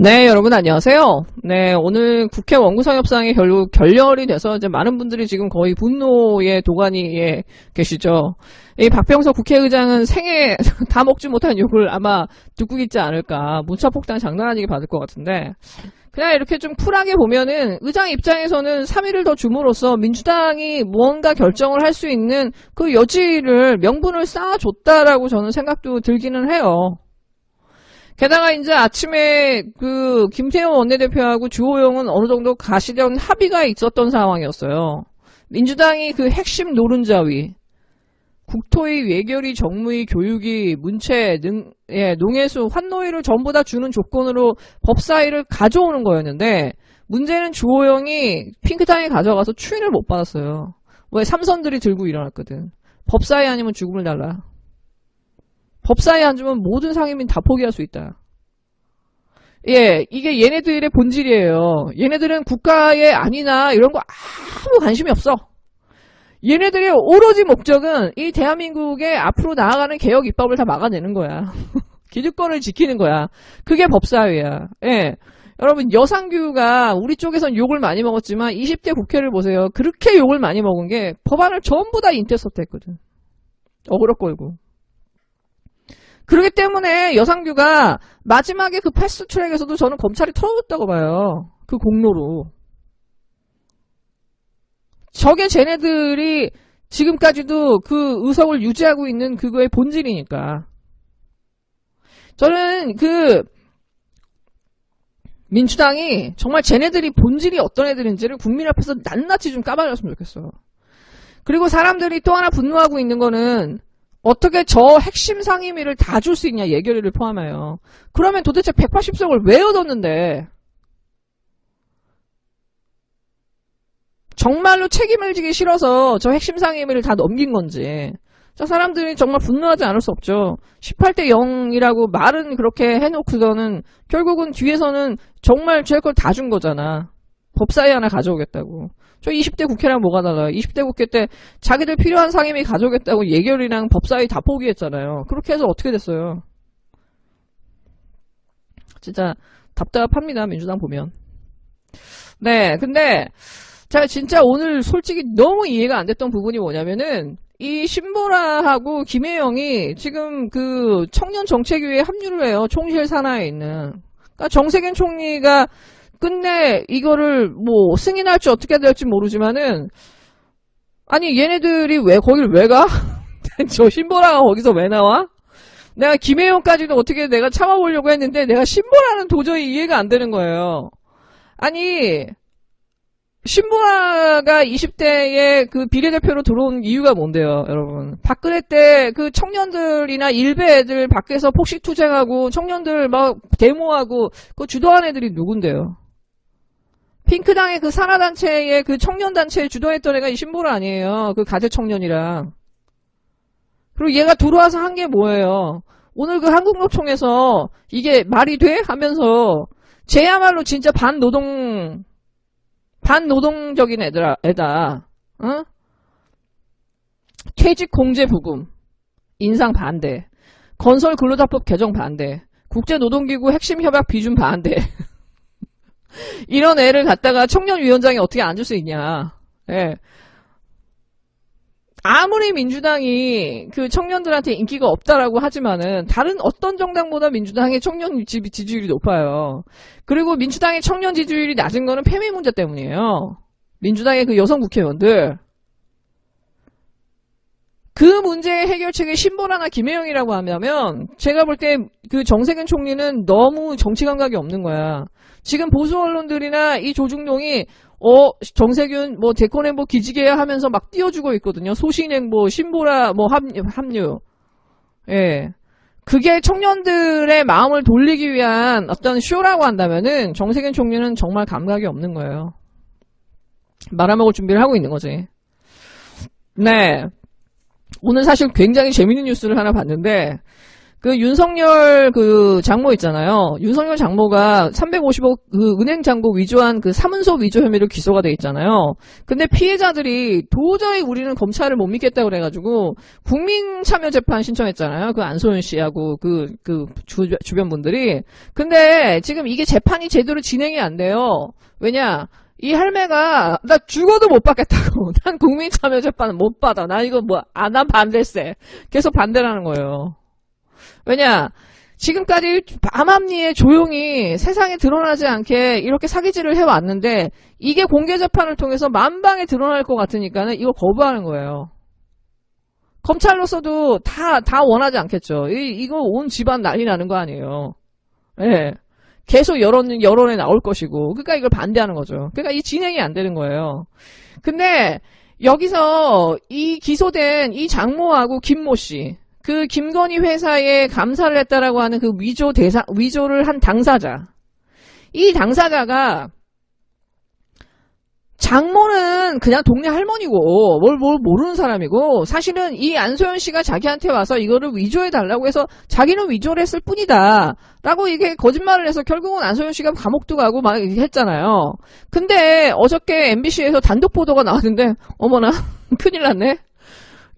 네, 여러분 안녕하세요. 네, 오늘 국회 원구성 협상이 결국 결렬이 돼서 이제 많은 분들이 지금 거의 분노의 도가니에 계시죠. 이 박병석 국회의장은 생애 다 먹지 못한 욕을 아마 듣고 있지 않을까. 문자폭탄 장난 아니게 받을 것 같은데. 그냥 이렇게 좀 쿨하게 보면은 의장 입장에서는 3일을 더 줌으로써 민주당이 무언가 결정을 할 수 있는 그 여지를 명분을 쌓아줬다라고 저는 생각도 들기는 해요. 게다가 이제 아침에 그 김태형 원내대표하고 주호영은 어느 정도 가시던 합의가 있었던 상황이었어요. 민주당이 그 핵심 노른자위, 국토위, 외교위, 정무위, 교육위, 문체, 농해수, 환노위를 전부 다 주는 조건으로 법사위를 가져오는 거였는데 문제는 주호영이 핑크탕에 가져가서 추인을 못 받았어요. 왜? 삼선들이 들고 일어났거든. 법사위 아니면 죽음을 달라. 법사위에 앉으면 모든 상임인 다 포기할 수 있다. 예, 이게 얘네들의 본질이에요. 얘네들은 국가의 안위나 이런 거 아무 관심이 없어. 얘네들의 오로지 목적은 이 대한민국의 앞으로 나아가는 개혁 입법을 다 막아내는 거야. 기득권을 지키는 거야. 그게 법사위야. 예. 여러분, 여상규가 우리 쪽에선 욕을 많이 먹었지만 20대 국회를 보세요. 그렇게 욕을 많이 먹은 게 법안을 전부 다 인터셉트 했거든. 어그로 끌고. 그렇기 때문에 여상규가 마지막에 그 패스트트랙에서도 저는 검찰이 털어줬다고 봐요. 그 공로로. 저게 쟤네들이 지금까지도 그 의석을 유지하고 있는 그거의 본질이니까. 저는 그 민주당이 정말 쟤네들이 본질이 어떤 애들인지를 국민 앞에서 낱낱이 좀 까발렸으면 좋겠어. 그리고 사람들이 또 하나 분노하고 있는 거는 어떻게 저 핵심 상임위를 다 줄 수 있냐, 예결위를 포함하여. 그러면 도대체 180석을 왜 얻었는데? 정말로 책임을 지기 싫어서 저 핵심 상임위를 다 넘긴 건지. 저 사람들이 정말 분노하지 않을 수 없죠. 18대 0이라고 말은 그렇게 해놓고서는 결국은 뒤에서는 정말 제 걸 다 준 거잖아. 법사위 하나 가져오겠다고. 저 20대 국회랑 뭐가 달라요? 20대 국회 때 자기들 필요한 상임위 가져오겠다고 예결이랑 법사위 다 포기했잖아요. 그렇게 해서 어떻게 됐어요? 진짜 답답합니다. 민주당 보면. 네, 근데 제가 진짜 오늘 솔직히 너무 이해가 안 됐던 부분이 뭐냐면은 이 신보라하고 김혜영이 지금 그 청년정책위에 합류를 해요. 총실 산하에 있는. 그러니까 정세균 총리가 끝내 이거를 뭐 승인할지 어떻게 될지 모르지만은 아니 얘네들이 왜 거길 왜 가? 저 신보라가 거기서 왜 나와? 내가 김혜영까지도 어떻게 내가 참아보려고 했는데 내가 신보라는 도저히 이해가 안 되는 거예요. 아니 신보라가 20대에 그 비례대표로 들어온 이유가 뭔데요, 여러분? 박근혜 때 그 청년들이나 일베 애들 밖에서 폭식투쟁하고 청년들 막 데모하고 그 주도한 애들이 누군데요? 핑크당의 그 산하단체의 그 청년단체에 주도했던 애가 이 신보라 아니에요. 그 가재청년이랑. 그리고 얘가 들어와서 한 게 뭐예요? 오늘 그 한국노총에서 이게 말이 돼? 하면서 쟤야말로 진짜 반노동적인 애다. 어? 퇴직 공제 부금. 인상 반대. 건설 근로자법 개정 반대. 국제노동기구 핵심 협약 비준 반대. 이런 애를 갖다가 청년위원장에 어떻게 앉을 수 있냐. 예. 아무리 민주당이 그 청년들한테 인기가 없다라고 하지만은 다른 어떤 정당보다 민주당의 청년 지지율이 높아요. 그리고 민주당의 청년 지지율이 낮은 거는 페미 문제 때문이에요. 민주당의 그 여성 국회의원들. 그 문제의 해결책이 신보라나 김혜영이라고 하면 제가 볼 때 그 정세균 총리는 너무 정치 감각이 없는 거야. 지금 보수 언론들이나 이 조중동이 정세균 뭐 대권행보 기지개야 하면서 막 띄워주고 있거든요. 소신행보, 신보라 뭐 합류. 예. 그게 청년들의 마음을 돌리기 위한 어떤 쇼라고 한다면은 정세균 총리는 정말 감각이 없는 거예요. 말아먹을 준비를 하고 있는 거지. 네. 오늘 사실 굉장히 재밌는 뉴스를 하나 봤는데 그 윤석열 그 장모 있잖아요. 윤석열 장모가 350억 그 은행 잔고 위조한 그 사문서 위조 혐의로 기소가 돼 있잖아요. 근데 피해자들이 도저히 우리는 검찰을 못 믿겠다고 그래가지고 국민참여재판 신청했잖아요. 그 안소연 씨하고 주변 분들이. 근데 지금 이게 재판이 제대로 진행이 안 돼요. 왜냐? 이 할매가 나 죽어도 못 받겠다고. 난 국민참여재판 못 받아. 나 이거 난 반대세. 계속 반대라는 거예요. 왜냐? 지금까지 암암리에 조용히 세상에 드러나지 않게 이렇게 사기질을 해왔는데 이게 공개재판을 통해서 만방에 드러날 것 같으니까는 이거 거부하는 거예요. 검찰로서도 다 원하지 않겠죠. 이거 온 집안 난리 나는 거 아니에요. 예. 네. 계속 여론에 나올 것이고, 그러니까 이걸 반대하는 거죠. 그러니까 이 진행이 안 되는 거예요. 근데 여기서 이 기소된 이 장모하고 김모 씨, 그 김건희 회사에 감사를 했다라고 하는 그 위조를 한 당사자, 이 당사자가 장모는 그냥 동네 할머니고 뭘 모르는 사람이고 사실은 이 안소연 씨가 자기한테 와서 이거를 위조해달라고 해서 자기는 위조를 했을 뿐이다 라고 이게 거짓말을 해서 결국은 안소연 씨가 감옥도 가고 막 했잖아요. 근데 어저께 MBC에서 단독 보도가 나왔는데 어머나 큰일 났네.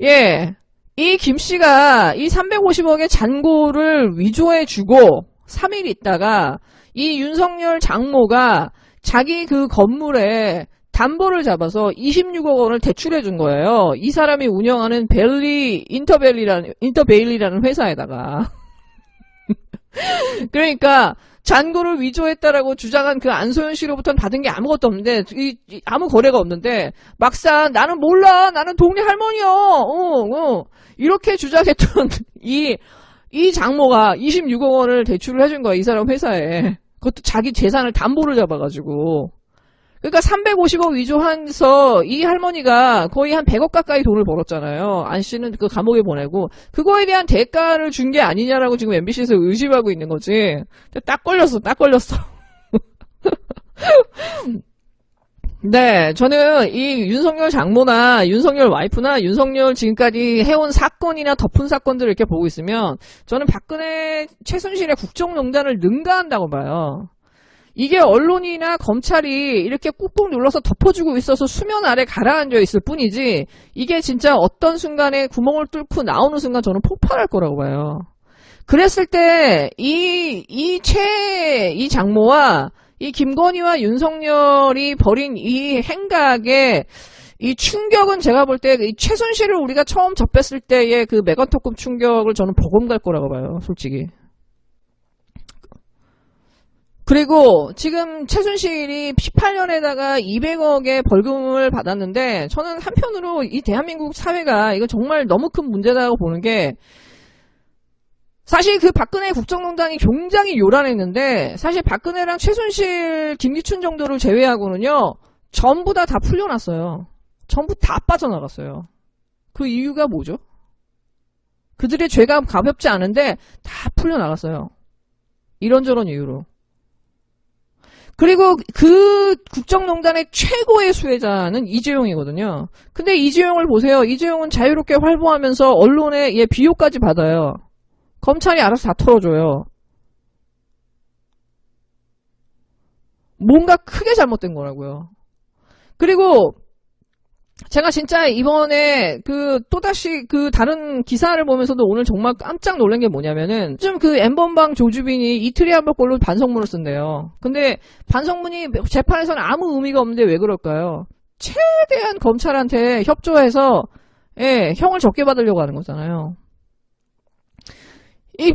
예, 이 김 씨가 이 350억의 잔고를 위조해주고 3일 있다가 이 윤석열 장모가 자기 그 건물에 담보를 잡아서 26억 원을 대출해 준 거예요. 이 사람이 운영하는 인터베일리라는 회사에다가. 그러니까 잔고를 위조했다라고 주장한 그 안소연 씨로부터는 받은 게 아무것도 없는데 아무 거래가 없는데 막상 나는 몰라. 나는 동네 할머니야. 이렇게 주장했던 이 장모가 26억 원을 대출을 해준 거야. 이 사람 회사에. 그것도 자기 재산을 담보를 잡아가지고. 그러니까 350억 위조해서 이 할머니가 거의 한 100억 가까이 돈을 벌었잖아요. 안 씨는 그 감옥에 보내고 그거에 대한 대가를 준 게 아니냐라고 지금 MBC에서 의심하고 있는 거지. 딱 걸렸어. 네, 저는 이 윤석열 장모나 윤석열 와이프나 윤석열 지금까지 해온 사건이나 덮은 사건들을 이렇게 보고 있으면 저는 박근혜 최순실의 국정농단을 능가한다고 봐요. 이게 언론이나 검찰이 이렇게 꾹꾹 눌러서 덮어주고 있어서 수면 아래 가라앉아 있을 뿐이지 이게 진짜 어떤 순간에 구멍을 뚫고 나오는 순간 저는 폭발할 거라고 봐요. 그랬을 때 이 장모와 이 김건희와 윤석열이 벌인 이 행각의 이 충격은 제가 볼 때 이 최순실을 우리가 처음 접했을 때의 그 메가토급 충격을 저는 버금갈 거라고 봐요. 솔직히. 그리고 지금 최순실이 18년에다가 200억의 벌금을 받았는데 저는 한편으로 이 대한민국 사회가 이거 정말 너무 큰 문제다고 보는 게 사실 그 박근혜 국정농단이 굉장히 요란했는데 사실 박근혜랑 최순실, 김기춘 정도를 제외하고는요 전부 다 풀려났어요. 전부 다 빠져나갔어요. 그 이유가 뭐죠? 그들의 죄가 가볍지 않은데 다 풀려나갔어요. 이런저런 이유로. 그리고 그 국정농단의 최고의 수혜자는 이재용이거든요. 근데 이재용을 보세요. 이재용은 자유롭게 활보하면서 언론에 비호까지 받아요. 검찰이 알아서 다 털어줘요. 뭔가 크게 잘못된 거라고요. 그리고 제가 진짜 이번에 또다시 다른 기사를 보면서도 오늘 정말 깜짝 놀란 게 뭐냐면은 좀 그 엠번방 조주빈이 이틀에 한 번꼴로 반성문을 쓴대요. 근데 반성문이 재판에서는 아무 의미가 없는데 왜 그럴까요? 최대한 검찰한테 협조해서 형을 적게 받으려고 하는 거잖아요.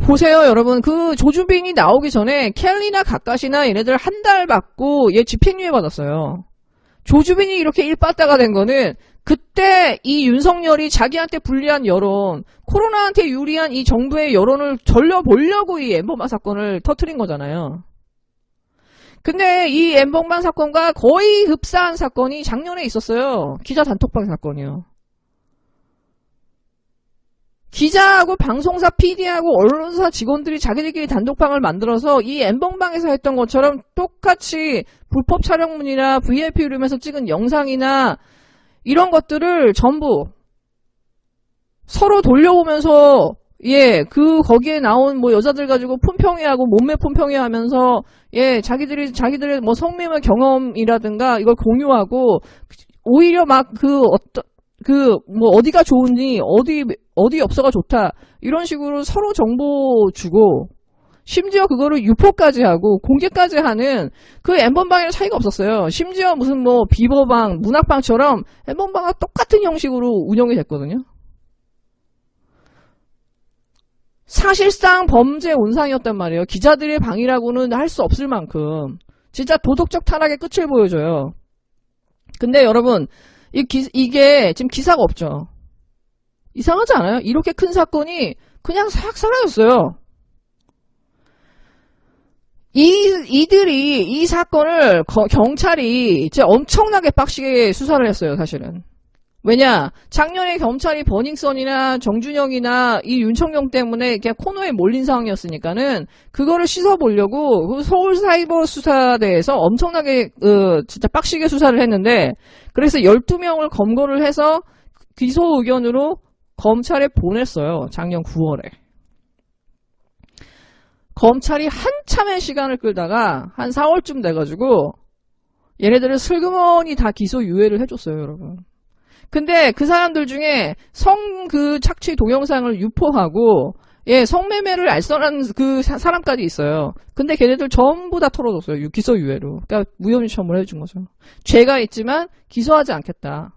보세요, 여러분. 그 조주빈이 나오기 전에 켈리나 가까시나 얘네들 한 달 받고 얘 집행유예 받았어요. 조주빈이 이렇게 일빠따가 된 거는 그때 이 윤석열이 자기한테 불리한 여론, 코로나한테 유리한 이 정부의 여론을 돌려보려고 이 엠번방 사건을 터뜨린 거잖아요. 근데 이 엠번방 사건과 거의 흡사한 사건이 작년에 있었어요. 기자 단톡방 사건이요. 기자하고 방송사 PD하고 언론사 직원들이 자기들끼리 단독방을 만들어서 이 엠번방에서 했던 것처럼 똑같이 불법 촬영문이나 VIP룸에서 찍은 영상이나 이런 것들을 전부 서로 돌려보면서 예, 거기에 나온 뭐 여자들 가지고 폰평회하고 몸매 폰평회 하면서, 예, 자기들의 뭐 성매매 경험이라든가 이걸 공유하고, 오히려 막 뭐 어디가 좋으니, 어디 엽서가 좋다. 이런 식으로 서로 정보 주고, 심지어 그거를 유포까지 하고 공개까지 하는 그 엠번방이랑 차이가 없었어요. 심지어 무슨 뭐 비버방, 문학방처럼 엠번방과 똑같은 형식으로 운영이 됐거든요. 사실상 범죄 온상이었단 말이에요. 기자들의 방이라고는 할 수 없을 만큼 진짜 도덕적 타락의 끝을 보여줘요. 근데 여러분 이게 지금 기사가 없죠. 이상하지 않아요? 이렇게 큰 사건이 그냥 싹 사라졌어요. 이들이 이 사건을 경찰이 진짜 엄청나게 빡시게 수사를 했어요, 사실은. 왜냐, 작년에 경찰이 버닝썬이나 정준영이나 이 윤청경 때문에 그냥 코너에 몰린 상황이었으니까는 그거를 씻어보려고 서울사이버수사대에서 엄청나게 진짜 빡시게 수사를 했는데, 그래서 12명을 검거를 해서 기소 의견으로 검찰에 보냈어요, 작년 9월에. 검찰이 한참의 시간을 끌다가 한 4월쯤 돼가지고 얘네들을 슬그머니 다 기소 유예를 해줬어요, 여러분. 근데 그 사람들 중에 착취 동영상을 유포하고, 예, 성매매를 알선한 그 사람까지 있어요. 근데 걔네들 전부 다 털어줬어요, 기소 유예로. 그러니까 무혐의 처분을 해준 거죠. 죄가 있지만 기소하지 않겠다.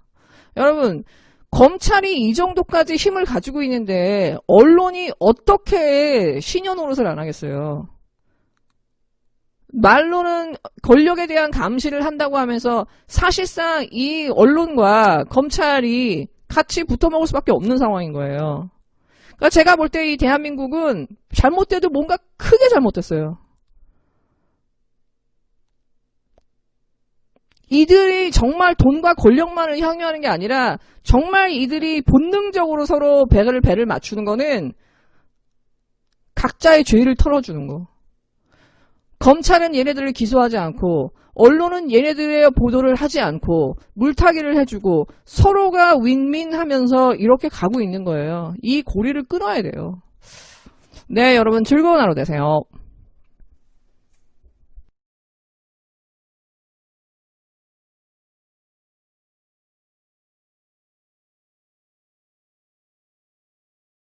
여러분, 검찰이 이 정도까지 힘을 가지고 있는데 언론이 어떻게 신여 노릇을 안 하겠어요. 말로는 권력에 대한 감시를 한다고 하면서 사실상 이 언론과 검찰이 같이 붙어먹을 수밖에 없는 상황인 거예요. 그러니까 제가 볼 때 이 대한민국은 잘못돼도 뭔가 크게 잘못됐어요. 이들이 정말 돈과 권력만을 향유하는 게 아니라 정말 이들이 본능적으로 서로 배를 맞추는 거는 각자의 죄를 털어주는 거. 검찰은 얘네들을 기소하지 않고 언론은 얘네들의 보도를 하지 않고 물타기를 해주고 서로가 윈윈하면서 이렇게 가고 있는 거예요. 이 고리를 끊어야 돼요. 네, 여러분 즐거운 하루 되세요.